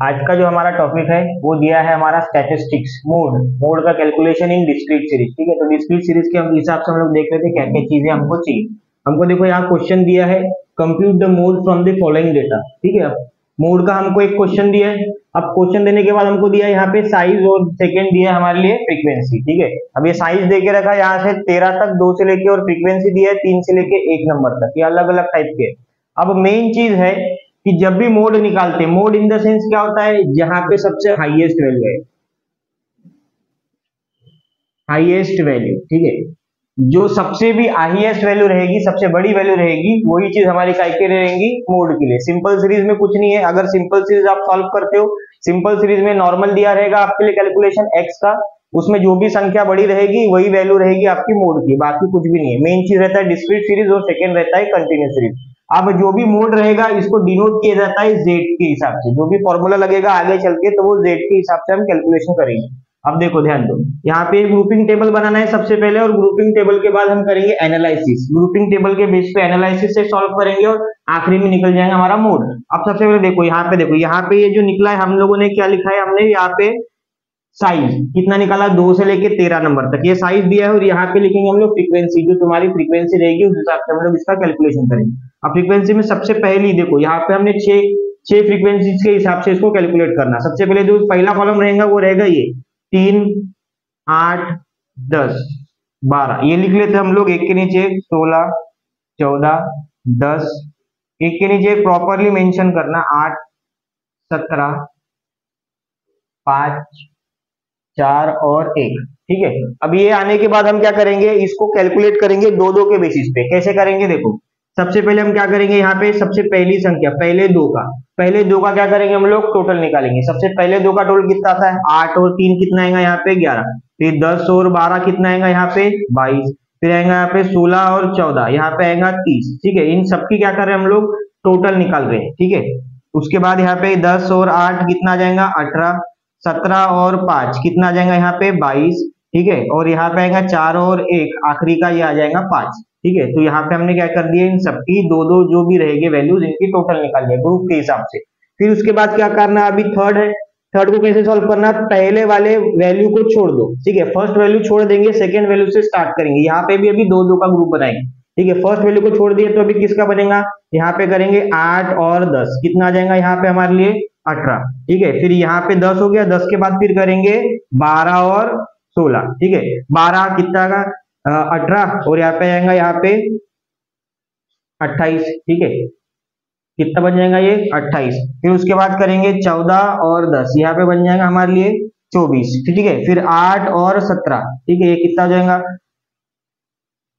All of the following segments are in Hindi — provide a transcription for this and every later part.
आज का जो हमारा टॉपिक है वो दिया है हमारा स्टैटिस्टिक्स मोड मोड का कैलकुलेशन इन डिस्क्रीट सीरीज। ठीक है, तो डिस्क्रीट सीरीज के हिसाब से हम लोग देख रहे थे क्या क्या चीजें हमको चाहिए। हमको देखो यहाँ क्वेश्चन दिया है, compute the mode from the following data. ठीक है, मोड का हमको एक क्वेश्चन दिया है। अब क्वेश्चन देने के बाद हमको दिया है यहाँ पे साइज और सेकंड दिया है हमारे लिए फ्रीक्वेंसी। ठीक है, अब ये साइज दे के रखा है यहाँ से 13 तक 2 से लेके, और फ्रीक्वेंसी दिया है 3 से लेके 1 नंबर तक, ये अलग अलग टाइप के। अब मेन चीज है कि जब भी मोड निकालते हैं, मोड इन द सेंस क्या होता है, जहां पे सबसे हाईएस्ट वैल्यू है, हाईएस्ट वैल्यू। ठीक है, जो सबसे भी हाईएस्ट वैल्यू रहेगी, सबसे बड़ी वैल्यू रहेगी, वही चीज हमारी काय के लिए रहेंगी, मोड के लिए। सिंपल सीरीज में कुछ नहीं है। अगर सिंपल सीरीज आप सॉल्व करते हो, सिंपल सीरीज में नॉर्मल दिया रहेगा आपके लिए कैलकुलेशन एक्स का, उसमें जो भी संख्या बड़ी रहेगी वही वैल्यू रहेगी आपकी मोड की, बाकी कुछ भी नहीं है। मेन चीज रहता है डिस्क्रीट सीरीज और सेकेंड रहता है कंटिन्यूस सीरीज। अब जो भी मोड रहेगा इसको डिनोट किया जाता है जेड के हिसाब से। जो भी फॉर्मूला लगेगा आगे चल के, तो वो जेड के हिसाब से हम कैलकुलेशन करेंगे। अब देखो ध्यान दो, यहाँ पे ग्रुपिंग टेबल बनाना है सबसे पहले, और ग्रुपिंग टेबल के बाद हम करेंगे एनालिसिस। ग्रुपिंग टेबल के बेस पे एनालिसिस से सॉल्व करेंगे और आखिरी में निकल जाएगा हमारा मोड। अब सबसे पहले देखो यहाँ पे, देखो यहाँ पे ये जो निकला है, हम लोगों ने क्या लिखा है, हमने यहाँ पे साइज कितना निकाला, 2 से लेके 13 नंबर तक ये साइज दिया है। और यहाँ पे लिखेंगे हम लोग फ्रीक्वेंसी, जो तुम्हारी फ्रीक्वेंसी रहेगी उस हिसाब से हम लोग इसका कैलकुलेशन करेंगे। अब फ्रीक्वेंसी में सबसे पहली देखो यहाँ पे हमने छह फ्रीक्वेंसी के हिसाब से इसको कैलकुलेट करना। सबसे पहले जो पहला कॉलम रहेगा वो रहेगा ये 3, 8, 10, 12, ये लिख लेते हम लोग। एक के नीचे 16, 14, 10, एक के नीचे प्रॉपरली मेंशन करना, 8, 17, 5, 4 और 1। ठीक है, अब ये आने के बाद हम क्या करेंगे, इसको कैलकुलेट करेंगे दो दो के बेसिस पे। कैसे करेंगे देखो, सबसे पहले हम क्या करेंगे, यहाँ पे सबसे पहली संख्या पहले दो का क्या करेंगे, हम लोग टोटल निकालेंगे। सबसे पहले दो का टोटल कितना आता है, 8 और 3 कितना आएगा यहाँ पे 11, फिर 10 और 12 कितना आएगा यहाँ पे 22, फिर आएगा यहाँ पे 16 और 14, यहाँ पे आएगा 30। ठीक है, इन सबकी क्या कर रहे हैं हम लोग, टोटल निकाल रहे हैं। ठीक है, उसके बाद यहाँ पे 10 और 8 कितना आ जाएगा 18, 17 और 5 कितना आ जाएगा यहाँ पे 22। ठीक है, और यहाँ पे आएगा 4 और 1 आखिरी का ये आ जाएगा 5। ठीक है, तो यहाँ पे हमने क्या कर दिया, इन सबकी दो दो जो भी रहेंगे वैल्यूज, इनकी टोटल निकाल लिया ग्रुप के हिसाब से। फिर उसके बाद क्या करना, अभी थर्ड है, थर्ड को कैसे सॉल्व करना, पहले वाले वैल्यू को छोड़ दो। ठीक है, फर्स्ट वैल्यू छोड़ देंगे, सेकेंड वैल्यू से स्टार्ट करेंगे। यहाँ पे भी अभी दो दो का ग्रुप बनाएंगे। ठीक है, फर्स्ट वैल्यू को छोड़ दिए तो अभी किसका बनेगा, यहाँ पे करेंगे 8 और 10 कितना आ जाएगा यहाँ पे हमारे लिए 18। ठीक है, फिर यहाँ पे 10 हो गया, 10 के बाद फिर करेंगे 12 और 16। ठीक है, 12 कितना का 18, और यहाँ पे आएगा यहाँ पे 28। ठीक है, कितना बन जाएगा ये 28। फिर उसके बाद करेंगे 14 और 10, यहाँ पे बन जाएगा हमारे लिए 24। ठीक है, फिर 8 और 17। ठीक है, ये कितना हो जाएगा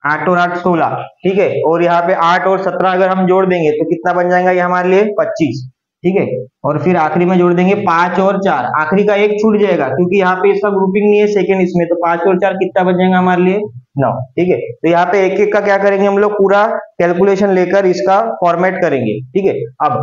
8 और 8 16। ठीक है, और यहाँ पे 8 और 17 अगर हम जोड़ देंगे तो कितना बन जाएगा ये हमारे लिए 25। ठीक है, और फिर आखिरी में जोड़ देंगे 5 और 4, आखिरी का एक छूट जाएगा क्योंकि यहाँ पे इसका ग्रुपिंग नहीं है सेकंड इसमें, तो 5 और 4 कितना बन जाएगा हमारे लिए 9। ठीक है, तो यहाँ पे एक एक का क्या करेंगे हम लोग, पूरा कैलकुलेशन लेकर इसका फॉर्मेट करेंगे। ठीक है, अब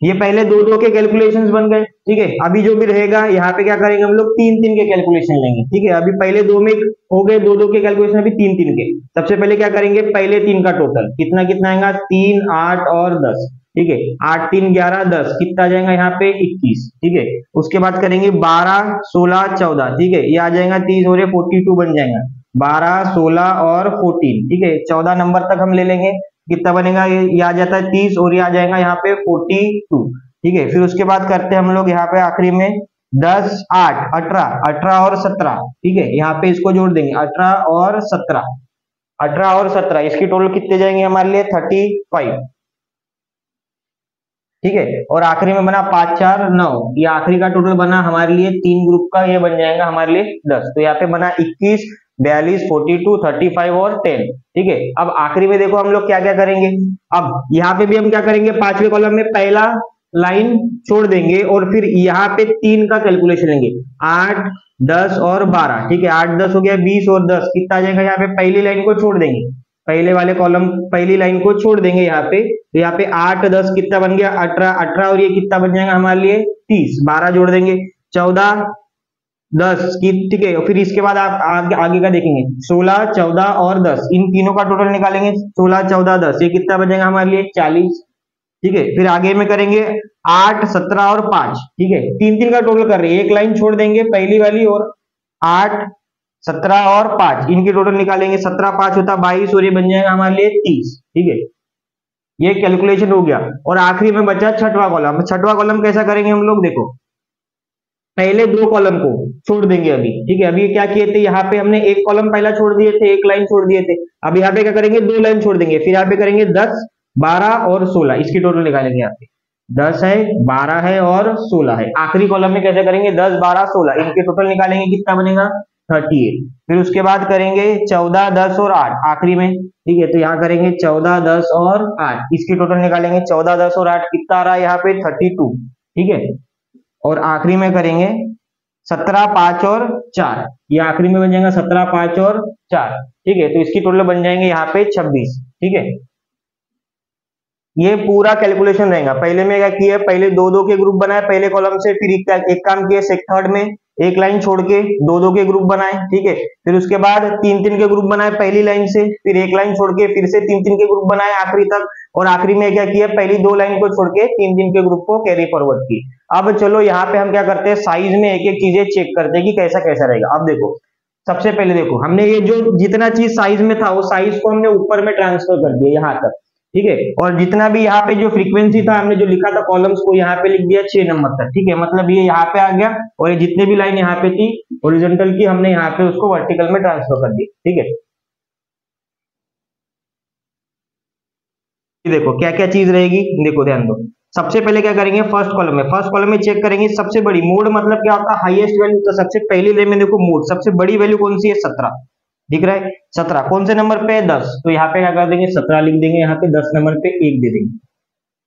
ये पहले दो दो के कैलकुलेशंस बन गए। ठीक है, अभी जो भी रहेगा यहाँ पे क्या करेंगे हम लोग, तीन तीन के कैलकुलेशन लेंगे। ठीक है, अभी पहले दो में हो गए दो दो के कैलकुलेशन, अभी तीन तीन के। सबसे पहले क्या करेंगे, पहले तीन का टोटल कितना कितना आएगा 3, 8 और 10। ठीक है, 8, 3, 11, 10 कितना आ जाएगा यहाँ पे 21। ठीक है, उसके बाद करेंगे 12, 16, 14। ठीक है, ये आ जाएगा 30 और 42 बन जाएगा, 12, 16 और 14। ठीक है, 14 नंबर तक हम ले लेंगे, कितना बनेगा, ये आ जाता है 30 और ये आ जाएगा यहाँ पे 42। ठीक है, फिर उसके बाद करते हैं हम लोग यहाँ पे आखिरी में 10, 8, 18, 18 और 17। ठीक है, यहाँ पे इसको जोड़ देंगे 18 और 17, 18 और 17 इसकी टोटल कितने जाएंगे हमारे लिए 35। ठीक है, और आखिरी में बना 5, 4, 9, ये आखिरी का टोटल बना हमारे लिए तीन ग्रुप का, ये बन जाएगा हमारे लिए 10। तो यहाँ पे बना 21, 42, 42, 35 और 10। ठीक है, अब आखिरी में देखो हम लोग क्या क्या करेंगे। अब यहाँ पे भी हम क्या करेंगे, पांचवें कॉलम में पहला लाइन छोड़ देंगे और फिर यहाँ पे तीन का कैलकुलेशन लेंगे, 8, 10 और 12। ठीक है, 8, 10 हो गया, 20 और 10 कितना आ जाएगा, यहाँ पे पहली लाइन को छोड़ देंगे, पहले वाले कॉलम पहली लाइन को छोड़ देंगे यहाँ पे। तो यहाँ पे 8, 10 कितना बन गया 18, 18 और ये कितना बन जाएगा हमारे लिए 30, 12 जोड़ देंगे 14, 10 की। ठीक है, फिर इसके बाद आप आगे का देखेंगे 16, 14 और 10, इन तीनों का टोटल निकालेंगे, 16, 14, 10 ये कितना बन जाएगा हमारे लिए 40। ठीक है। फिर आगे में करेंगे 8, 17 और 5, ठीक है, तीन तीन का टोटल कर रहे हैं, एक लाइन छोड़ देंगे पहली वाली, और 8, 17 और 5 इनकी टोटल निकालेंगे, 17 5 होता 22 और ये बन जाएगा हमारे लिए 30, ठीक है। ये कैलकुलेशन हो गया। और आखिरी में बचा छठवां कॉलम। छठवां कॉलम कैसा करेंगे हम लोग, देखो पहले दो कॉलम को छोड़ देंगे अभी, ठीक है। अभी क्या किए थे, यहाँ पे हमने एक कॉलम पहला छोड़ दिए थे, एक लाइन छोड़ दिए थे। अब यहाँ पे क्या करेंगे, दो लाइन छोड़ देंगे, फिर यहाँ पे करेंगे 10, 12 और 16, इसकी टोटल निकालेंगे। यहाँ पे 10 है, 12 है और 16 है। आखिरी कॉलम में कैसे करेंगे, 10, 12, 16 इनके टोटल निकालेंगे, कितना बनेगा 38। फिर उसके बाद करेंगे 14, 10 और 8 आखिरी में, ठीक है। तो यहाँ करेंगे 14, 10 और 8, इसकी टोटल निकालेंगे, 14, 10 और 8 कितना आ रहा है यहाँ पे 32, ठीक है। और आखिरी में करेंगे 17, 5 और 4, ये आखिरी में बन जाएगा 17, 5 और 4, ठीक है। तो इसकी टोटल बन जाएंगे यहाँ पे 26, ठीक है। ये पूरा कैलकुलेशन रहेगा। पहले में क्या किया, पहले दो दो के ग्रुप बनाए पहले कॉलम से, फिर एक काम किया थर्ड में एक लाइन छोड़ के दो दो के ग्रुप बनाए, ठीक है। फिर उसके बाद तीन तीन के ग्रुप बनाए पहली लाइन से, फिर एक लाइन छोड़ के फिर से तीन तीन के ग्रुप बनाए आखिरी तक, और आखिरी में क्या किया, पहली दो लाइन को छोड़ के तीन तीन के ग्रुप को कैरी फॉरवर्ड की। अब चलो यहाँ पे हम क्या करते हैं, साइज में एक एक चीजें चेक करते हैं कि कैसा कैसा रहेगा। अब देखो सबसे पहले देखो हमने ये जो जितना चीज साइज में था वो साइज को हमने ऊपर में ट्रांसफर कर दिया यहाँ तक, ठीक है। और जितना भी यहाँ पे जो फ्रीक्वेंसी था हमने जो लिखा था कॉलम्स को यहाँ पे लिख दिया 6 नंबर तक, ठीक है। मतलब ये यहाँ पे आ गया, और ये जितने भी लाइन यहाँ पे थी हॉरिजॉन्टल की हमने यहाँ पे उसको वर्टिकल में ट्रांसफर कर दी, ठीक है। देखो क्या क्या चीज रहेगी, देखो ध्यान दो। सबसे पहले क्या करेंगे, फर्स्ट कॉलम में चेक करेंगे सबसे बड़ी मोड, मतलब क्या होता है हाईएस्ट वैल्यू। तो सबसे पहली लाइन में देखो मोड सबसे बड़ी वैल्यू कौन सी है, 17 दिख रहा है। 17 कौन से नंबर पे है, 10, तो यहाँ पे क्या कर देंगे 17 लिख देंगे, यहाँ पे 10 नंबर पे 1 दे देंगे,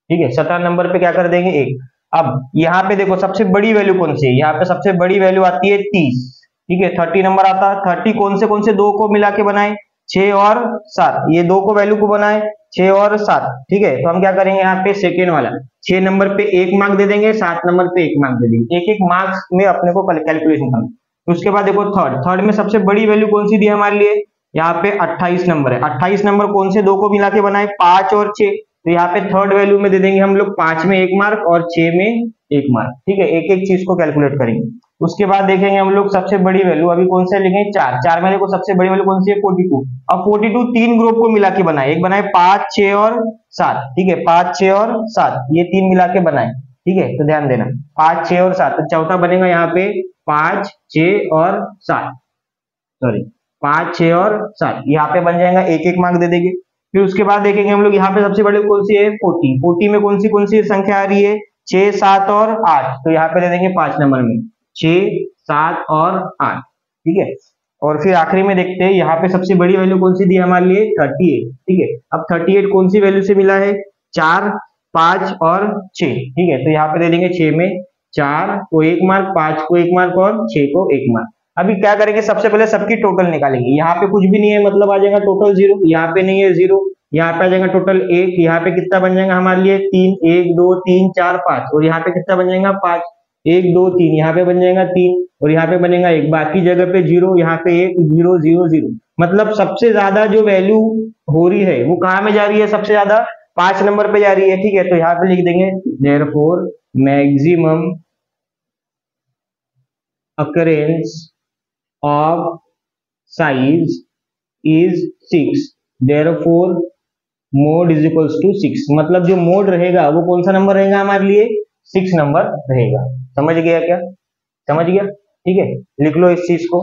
ठीक है। 17 नंबर पे क्या कर देंगे 1। अब यहाँ पे देखो सबसे बड़ी वैल्यू कौन सी है, यहाँ पे सबसे बड़ी वैल्यू आती है 30, ठीक है। 30 नंबर आता है। 30 कौन से दो को मिला के बनाए, 6 और 7, ये दो को वैल्यू को बनाए 6 और 7, ठीक है। तो हम क्या करेंगे यहाँ पे सेकेंड वाला 6 नंबर पे 1 मार्क दे देंगे, 7 नंबर पे 1 मार्क दे देंगे, एक एक मार्क्स में अपने को कैलकुलेशन करना। उसके बाद देखो थर्ड में सबसे बड़ी वैल्यू कौन सी दी हमारे लिए, यहाँ पे 28 नंबर है। 28 नंबर कौन से दो को मिला के बनाए, 5 और 6, तो यहाँ पे थर्ड वैल्यू में दे देंगे हम लोग 5 में 1 मार्क और 6 में 1 मार्क, ठीक है। एक एक चीज को कैलकुलेट करेंगे। उसके बाद देखेंगे हम लोग सबसे बड़ी वैल्यू अभी कौन से लिखेंगे, 4 में देखो सबसे बड़ी वैल्यू कौन सी है 42। अब 42 तीन ग्रुप को मिला के बनाए, एक बनाए 5, 6 और 7, ठीक है। 5, 6 और 7 ये तीन मिला के बनाए, ठीक है। तो ध्यान देना 5, 6 और 7, तो चौथा बनेगा यहाँ पे 5, 6 और 7, सॉरी 5, 6 और 7 यहाँ पे बन जाएगा, एक एक मार्क दे देंगे। फिर उसके बाद देखेंगे हम लोग यहाँ पे सबसे बड़ी कौन सी है 40। 40 में कौन सी संख्या आ रही है, 6, 7 और 8, तो यहाँ पे दे देंगे 5 नंबर में 6, 7 और 8, ठीक है। और फिर आखिरी में देखते हैं यहाँ पे सबसे बड़ी वैल्यू कौन सी दी हमारे लिए 38, ठीक है। अब 38 कौन सी वैल्यू से मिला है, 4, 5 और 6, ठीक है। तो यहाँ पे दे देंगे 6 में 4 को 1 मार्क, 5 को 1 मार्क और 6 को 1 मार्क। अभी क्या करेंगे, सबसे पहले सबकी टोटल निकालेंगे। यहाँ पे कुछ भी नहीं है मतलब आ जाएगा टोटल 0, यहाँ पे नहीं है 0, यहाँ पे आ जाएगा टोटल 1, यहाँ पे कितना बन जाएगा हमारे लिए 3, 1 2 3 4 5, और यहाँ पे कितना बन जाएगा 5, 1 2 3, यहाँ पे बन जाएगा 3, और यहाँ पे बनेगा 1, बाकी जगह पे 0, यहाँ पे 1 0 0 0। मतलब सबसे ज्यादा जो वैल्यू हो रही है वो कहाँ में जा रही है, सबसे ज्यादा 5 नंबर पे जा रही है, ठीक है। तो यहाँ पे लिख देंगे therefore maximum occurrence of size is 6, therefore mode is equals to 6। मतलब जो मोड रहेगा वो कौन सा नंबर रहेगा हमारे लिए, 6 नंबर रहेगा। समझ गया क्या, समझ गया, ठीक है। लिख लो इस चीज को।